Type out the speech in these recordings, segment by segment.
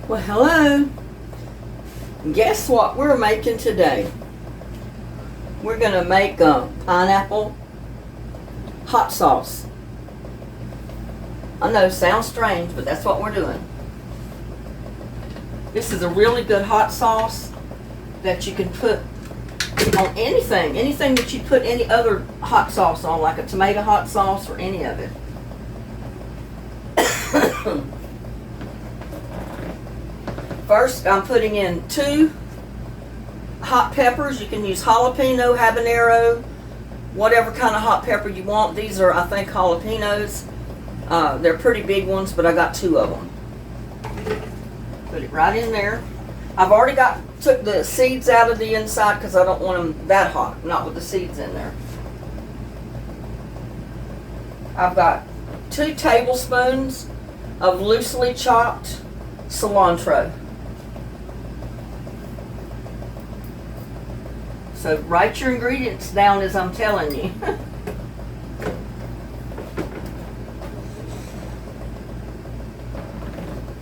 Well, hello. Guess what we're making today? We're going to make a pineapple hot sauce. I know, sounds strange, but that's what we're doing. This is a really good hot sauce that you can put on anything that you put any other hot sauce on, like a tomato hot sauce or any of it. First, I'm putting in 2 hot peppers. You can use jalapeno, habanero, whatever kind of hot pepper you want. These are, I think, jalapenos. They're pretty big ones, but I got 2 of them. Put it right in there. I've already took the seeds out of the inside because I don't want them that hot, not with the seeds in there. I've got 2 tablespoons of loosely chopped cilantro. So write your ingredients down as I'm telling you.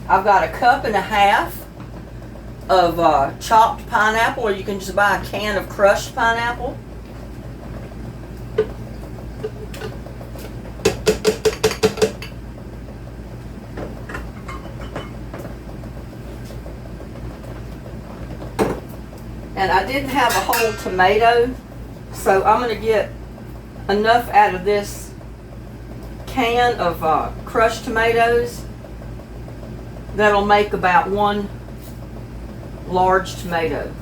I've got 1.5 cups of chopped pineapple, or you can just buy a can of crushed pineapple. And I didn't have a whole tomato, so I'm going to get enough out of this can of crushed tomatoes that'll make about 1 large tomato.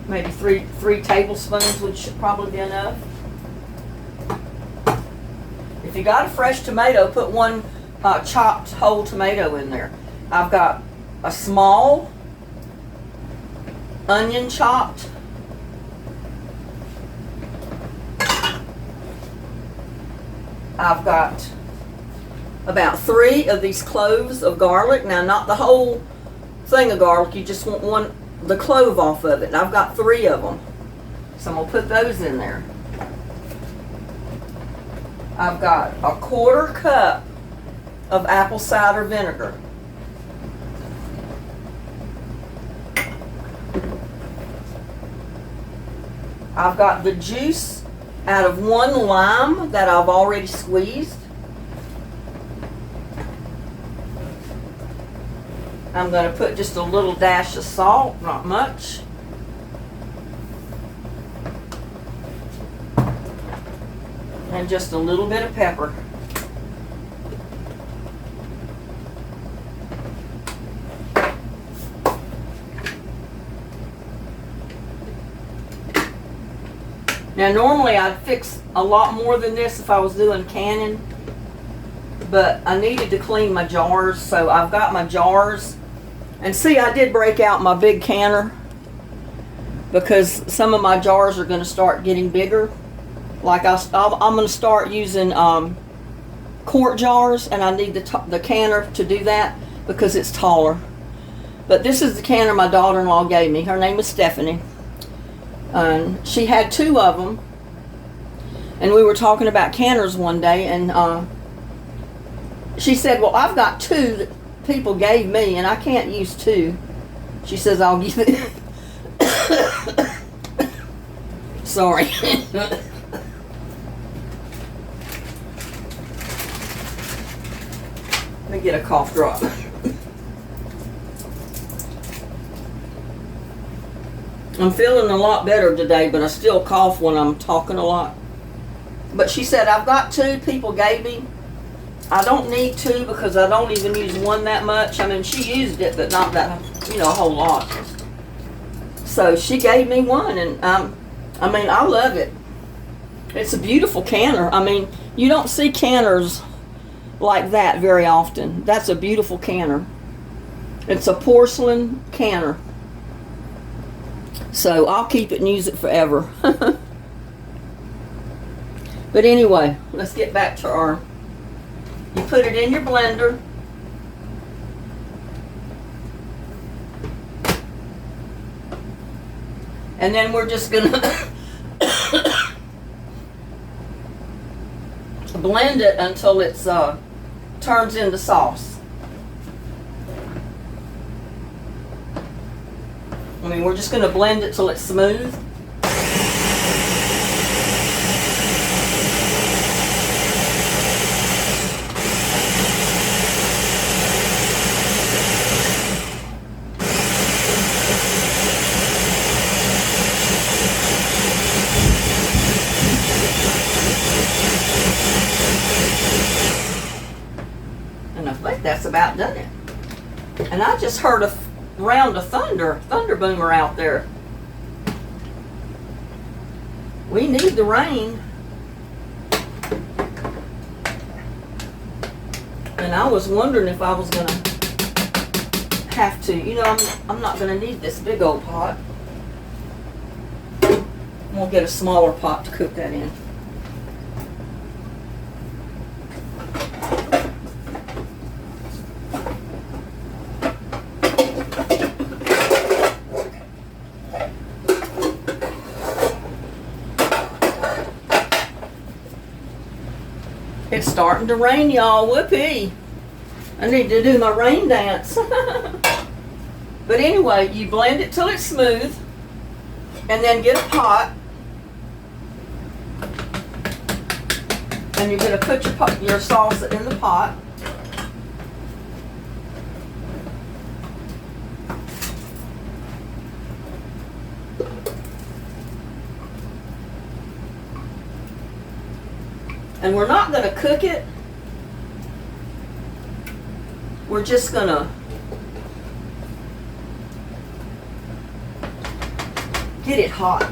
Maybe three tablespoons should probably be enough. If you got a fresh tomato, put 1 chopped whole tomato in there. I've got a small onion chopped. I've got about 3 of these cloves of garlic. Now, not the whole thing of garlic. You just want the clove off of it. And I've got 3 of them. So I'm going to put those in there. I've got a 1/4 cup of apple cider vinegar. I've got the juice out of 1 lime that I've already squeezed. I'm going to put just a little dash of salt, not much. And just a little bit of pepper. Now normally I'd fix a lot more than this if I was doing canning, but I needed to clean my jars, so I've got my jars. And see, I did break out my big canner because some of my jars are going to start getting bigger. Like I'm going to start using quart jars, and I need the canner to do that because it's taller. But this is the canner my daughter-in-law gave me. Her name is Stephanie. And she had 2 of them. And we were talking about canners one day, and she said, well, I've got 2 that people gave me, and I can't use 2. She says, I'll give it. Sorry. Let me get a cough drop. I'm feeling a lot better today, but I still cough when I'm talking a lot. But she said, I've got 2 people gave me. I don't need 2 because I don't even use 1 that much. I mean, she used it, but not that, a whole lot. So she gave me 1, and I mean, I love it. It's a beautiful canner. I mean, you don't see canners like that very often. That's a beautiful canner. It's a porcelain canner. So I'll keep it and use it forever. But anyway, let's get back to you put it in your blender. And then we're just gonna blend it until it's turns into sauce. I mean, we're just going to blend it till it's smooth. And I think that's about done it. And I just heard a round of thunder boomer out there. We need the rain. And I was wondering if I was gonna have to, you know, I'm not gonna need this big old pot. We'll get a smaller pot to cook that in. It's starting to rain, y'all. Whoopee. I need to do my rain dance. But anyway, you blend it till it's smooth, and then get a pot, and you're going to put your salsa in the pot. And we're not going to cook it. We're just going to get it hot.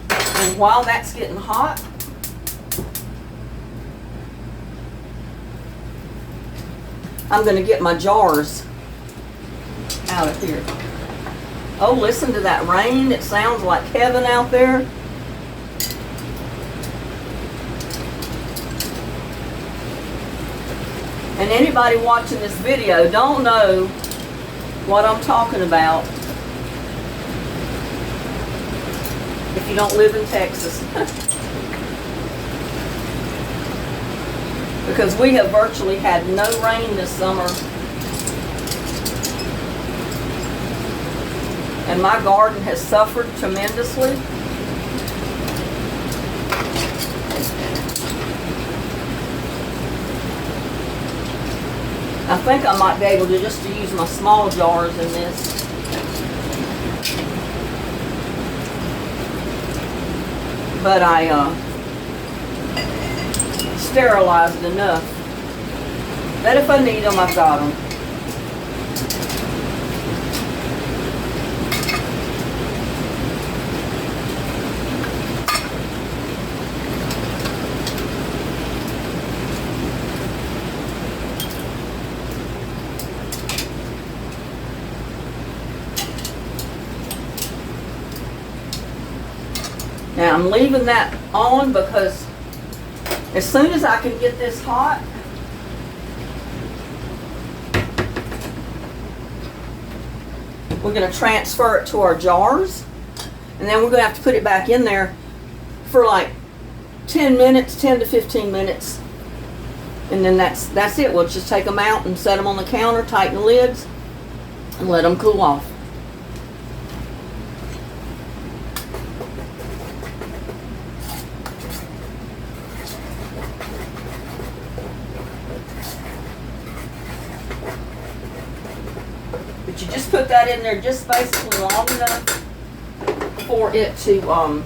And while that's getting hot, I'm going to get my jars out of here. Oh, listen to that rain. It sounds like heaven out there. And anybody watching this video don't know what I'm talking about if you don't live in Texas. Because we have virtually had no rain this summer. And my garden has suffered tremendously. I think I might be able to just use my small jars in this. But I sterilized enough that if I need them, I've got them. Now I'm leaving that on because as soon as I can get this hot, we're going to transfer it to our jars, and then we're going to have to put it back in there for like 10 minutes, 10 to 15 minutes, and then that's it. We'll just take them out and set them on the counter, tighten the lids, and let them cool off. But you just put that in there just basically long enough for it to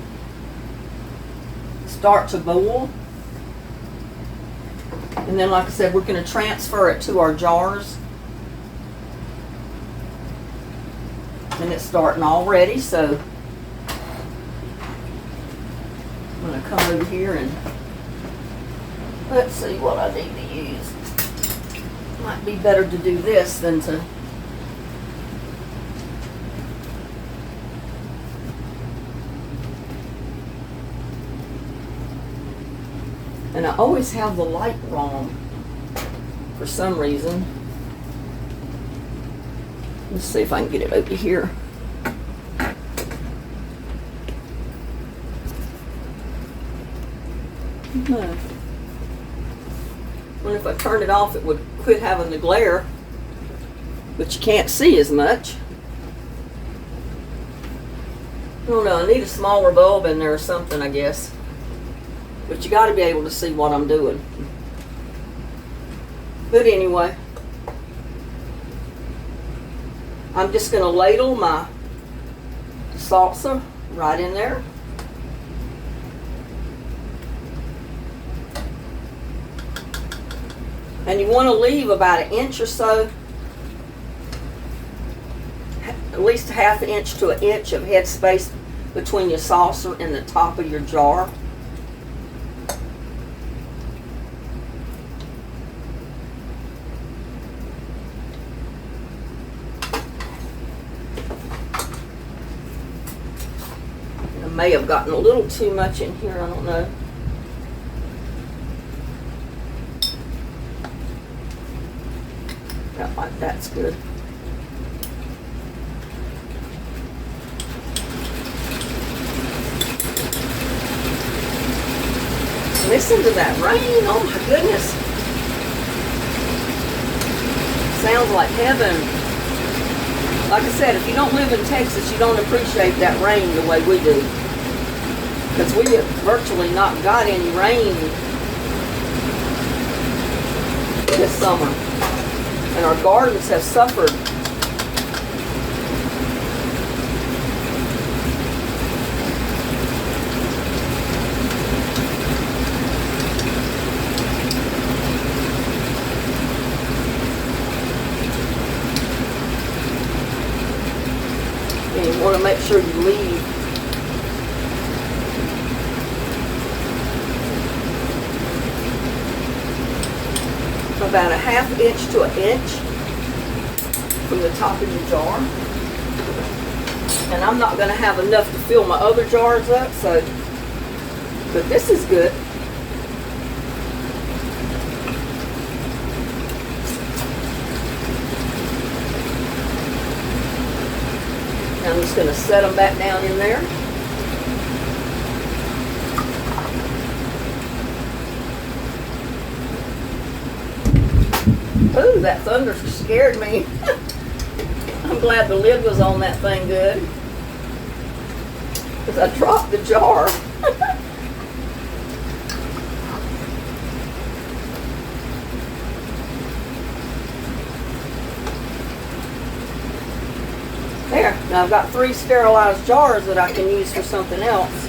start to boil. And then, like I said, we're going to transfer it to our jars. And it's starting already, so I'm going to come over here and let's see what I need to use. Might be better to do this than to and I always have the light wrong for some reason. Let's see if I can get it over here. know. Well, if I turned it off, it would quit having the glare, but you can't see as much. I don't know, I need a smaller bulb in there or something, I guess. But you got to be able to see what I'm doing. But anyway, I'm just going to ladle my salsa right in there. And you want to leave about an inch or so, at least a half an inch to an inch of head space between your saucer and the top of your jar. And I may have gotten a little too much in here, I don't know. Like that's good. Listen to that rain. Oh my goodness. Sounds like heaven. Like I said, if you don't live in Texas, you don't appreciate that rain the way we do. Because we have virtually not got any rain this summer. And our gardens have suffered. And you want to make sure you leave about a half inch to an inch from the top of your jar. And I'm not going to have enough to fill my other jars up, so, but this is good. Now I'm just going to set them back down in there. Ooh, that thunder scared me. I'm glad the lid was on that thing good, because I dropped the jar. There, now I've got 3 sterilized jars that I can use for something else.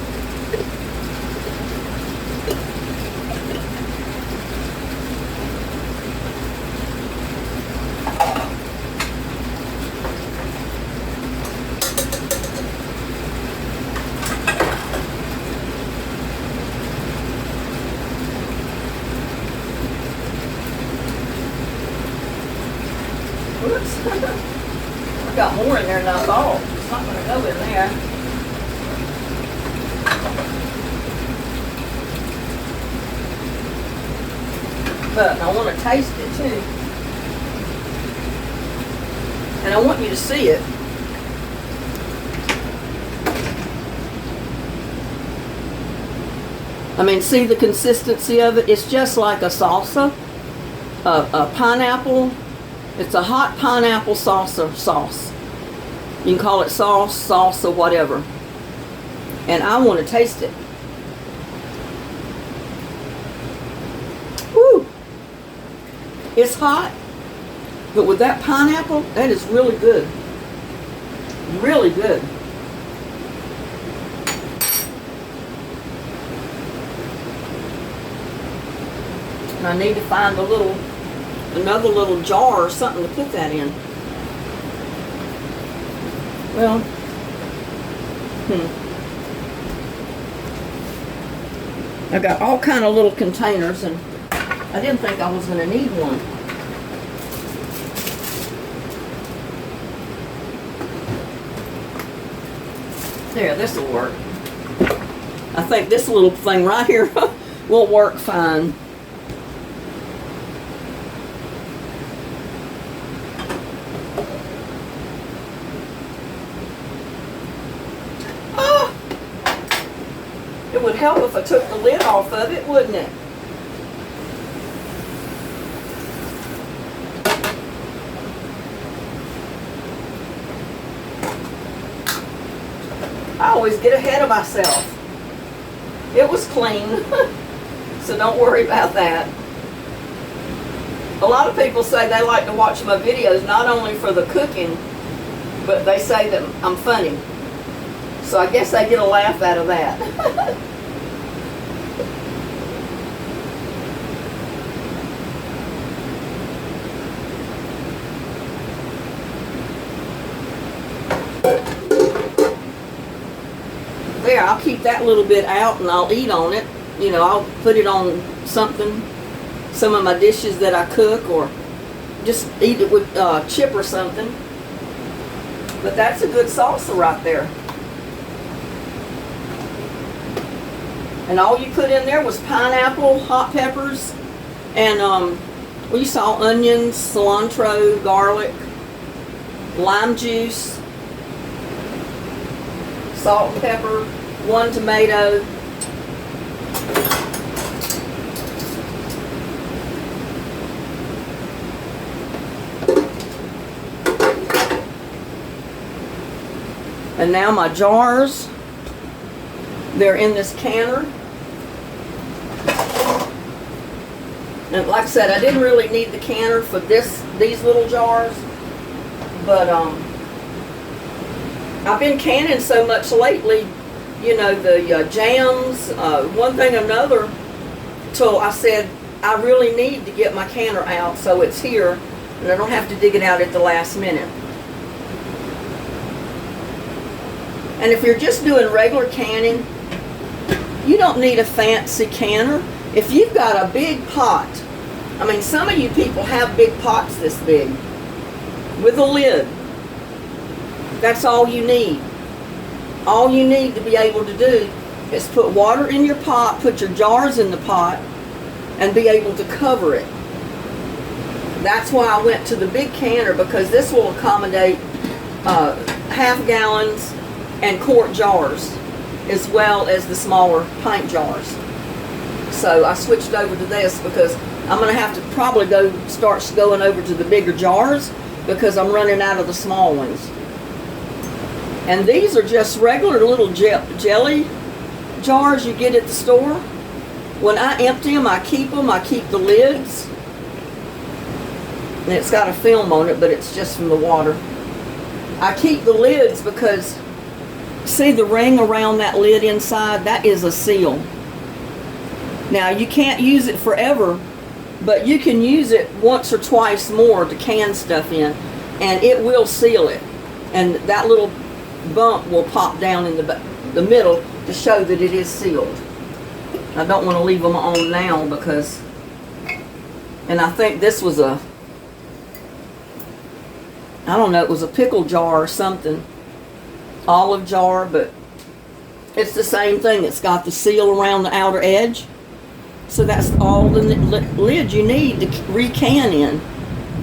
Oops. I got more in there than I thought. It's not going to go in there. But I want to taste it too. And I want you to see it. I mean, see the consistency of it? It's just like a salsa, a pineapple. It's a hot pineapple salsa sauce. You can call it sauce, salsa, whatever. And I want to taste it. Woo! It's hot, but with that pineapple, that is really good. Really good. And I need to find another little jar or something to put that in. Well, I got all kind of little containers, and I didn't think I was going to need one. There, this will work. I think this little thing right here will work fine. It would help if I took the lid off of it, wouldn't it? I always get ahead of myself. It was clean, so don't worry about that. A lot of people say they like to watch my videos not only for the cooking, but they say that I'm funny. So I guess they get a laugh out of that. There, I'll keep that little bit out and I'll eat on it. You know, I'll put it on something, some of my dishes that I cook, or just eat it with chip or something. But that's a good salsa right there. And all you put in there was pineapple, hot peppers, and well, you saw onions, cilantro, garlic, lime juice, salt and pepper, 1 tomato. And now my jars, they're in this canner. And like I said, I didn't really need the canner for these little jars, but I've been canning so much lately, you know, the jams, one thing or another, till I said I really need to get my canner out so it's here and I don't have to dig it out at the last minute. And if you're just doing regular canning, you don't need a fancy canner. If you've got a big pot, I mean, some of you people have big pots this big with a lid. That's all you need. All you need to be able to do is put water in your pot, put your jars in the pot, and be able to cover it. That's why I went to the big canner, because this will accommodate half gallons and quart jars, as well as the smaller pint jars. So I switched over to this because I'm going to have to probably start going over to the bigger jars because I'm running out of the small ones. And these are just regular little jelly jars you get at the store. When I empty them, I keep the lids. And it's got a film on it, but it's just from the water. I keep the lids because, see the ring around that lid inside? That is a seal. Now, you can't use it forever, but you can use it once or twice more to can stuff in, and it will seal it. And that little bump will pop down in the middle to show that it is sealed. I don't want to leave them on now because, and I think this was I don't know, it was a pickle jar or something, olive jar, but it's the same thing. It's got the seal around the outer edge. So that's all the lid you need to recan in,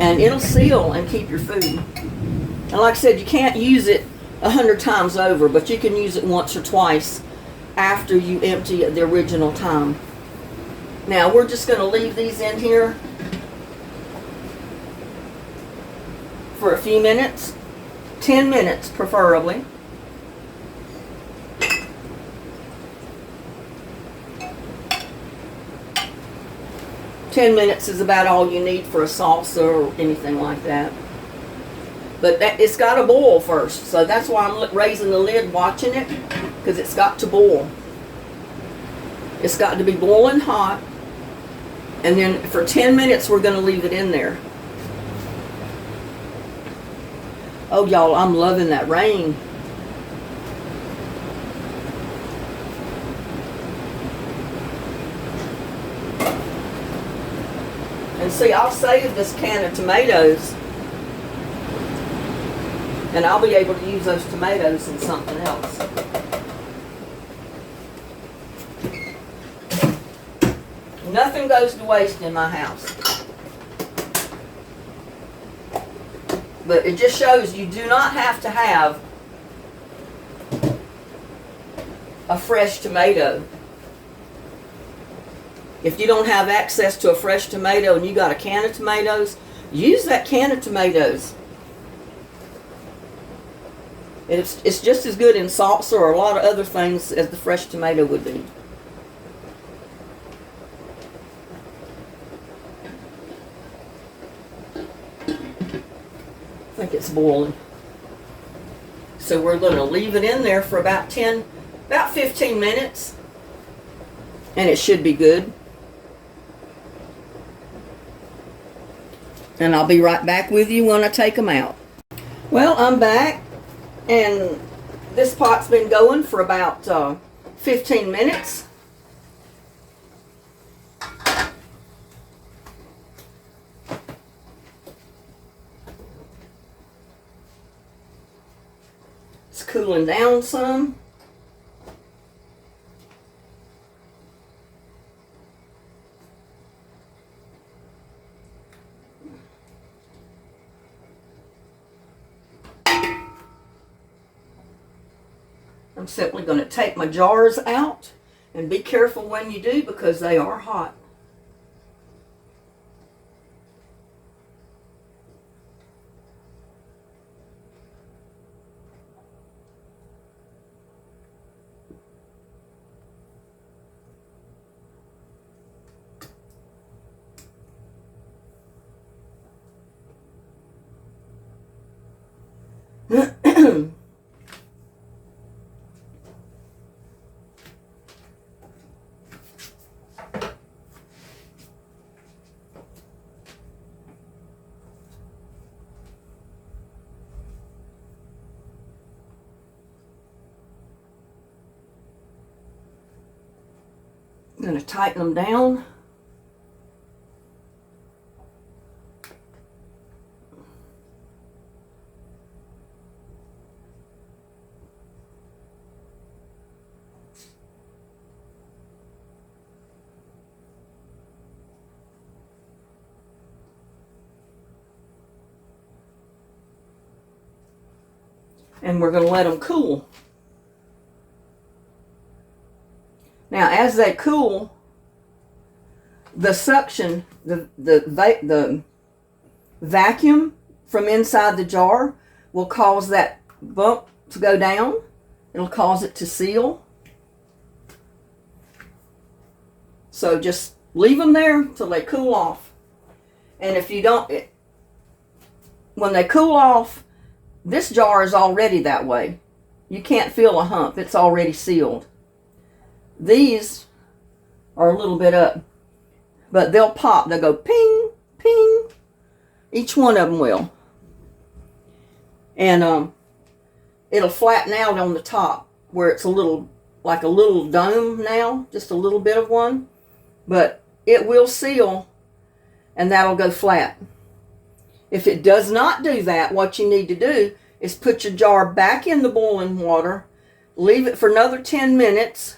and it'll seal and keep your food. And like I said, you can't use it 100 times over, but you can use it once or twice after you empty it the original time. Now we're just going to leave these in here for a few minutes, 10 minutes preferably. Ten minutes is about all you need for a salsa or anything like that. But it's got to boil first, so that's why I'm raising the lid watching it, because it's got to boil. It's got to be boiling hot, and then for 10 minutes we're going to leave it in there. Oh, y'all, I'm loving that rain. And see, I'll save this can of tomatoes, and I'll be able to use those tomatoes in something else. Nothing goes to waste in my house. But it just shows you do not have to have a fresh tomato If you don't have access to a fresh tomato and you got a can of tomatoes, use that can of tomatoes. It's just as good in salsa or a lot of other things as the fresh tomato would be. I think it's boiling. So we're going to leave it in there for about 15 minutes. And it should be good. And I'll be right back with you when I take them out. Well, I'm back. And this pot's been going for about 15 minutes. It's cooling down some. I'm simply going to take my jars out, and be careful when you do because they are hot. I'm going to tighten them down. And we're going to let them cool. Now, as they cool, the suction, the vacuum from inside the jar will cause that bump to go down. It'll cause it to seal. So just leave them there till they cool off. And if you don't, when they cool off, this jar is already that way. You can't feel a hump. It's already sealed. These are a little bit up, but they'll pop. They'll go ping, ping. Each one of them will. And it'll flatten out on the top where it's a little, like a little dome now, just a little bit of one. But it will seal, and that'll go flat. If it does not do that, what you need to do is put your jar back in the boiling water, leave it for another 10 minutes,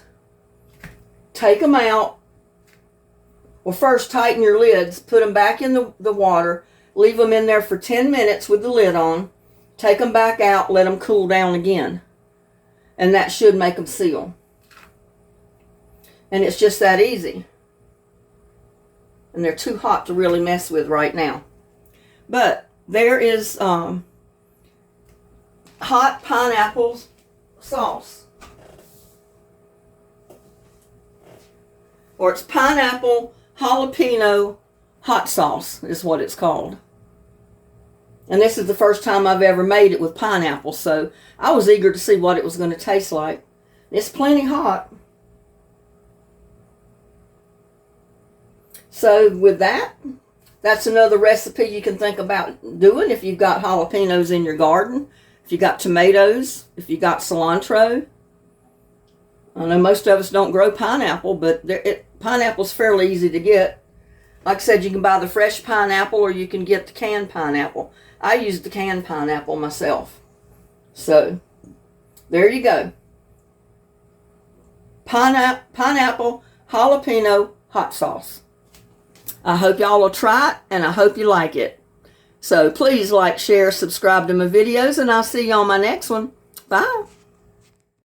take them out. Well, first tighten your lids, put them back in the water, leave them in there for 10 minutes with the lid on, take them back out, let them cool down again. And that should make them seal. And it's just that easy. And they're too hot to really mess with right now. But there is hot pineapple sauce. Or it's pineapple jalapeno hot sauce is what it's called. And this is the first time I've ever made it with pineapple, so I was eager to see what it was going to taste like. It's plenty hot. So with that, that's another recipe you can think about doing if you've got jalapenos in your garden, if you've got tomatoes, if you've got cilantro. I know most of us don't grow pineapple, but pineapple's fairly easy to get. Like I said, you can buy the fresh pineapple or you can get the canned pineapple. I use the canned pineapple myself. So, there you go. Pineapple jalapeno hot sauce. I hope y'all will try it, and I hope you like it. So, please like, share, subscribe to my videos, and I'll see you on my next one. Bye.